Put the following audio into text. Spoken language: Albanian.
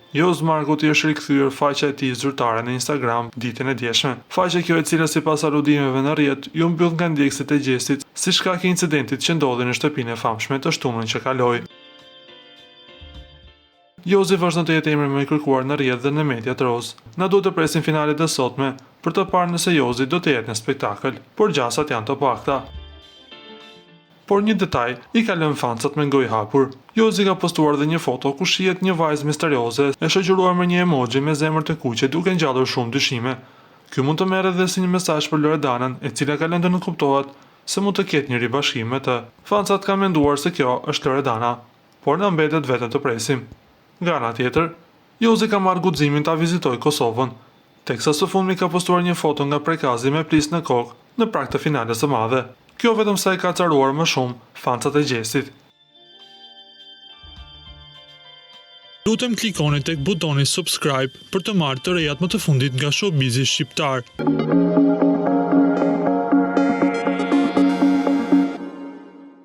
Joz Marguti është rikthyer faqja e tij zyrtare në Instagram ditën e djeshme. Faqja kjo, e cila sipas aludimeve në rrjet ju mbyll nga ndjekësit e gjestit si shkak e incidentit që ndodhi në shtëpinë e famshme të shtunën që kaloi. Jozi vazhdon të jetë emri më i kërkuar në rrjet dhe në mediat roz. Na duhet të presim finalet e sotme për të parë nëse Jozi do të jetë në spektakël, por gjasat janë të pakta. Por një detaj i ka lënë fansat me gojë hapur. Jozi ka postuar dhe një foto ku shihet një vajzë misterioze e shoqëruar me një emoji me zemër të kuqe, duke ngjallur shumë dyshime. Ky mund të merret edhe si një mesazh për Loredanën, e cila ka lënë të nënkuptohet se mund të ketë një ribashkim me të. Fansat kanë menduar se kjo është Loredana, por na mbetet vetëm të presim. Nga ana tjetër, Jozi ka marrë guximin ta vizitojë Kosovën, teksa së fundmi ka postuar një foto nga prekazi me plis në kokë në prag të finales së madhe. Kjo vetëm sa i ka caruar më shumë fansat e gjestit. Lutem klikoni tek butoni subscribe për të marrë të rejat më të fundit nga showbizi shqiptar.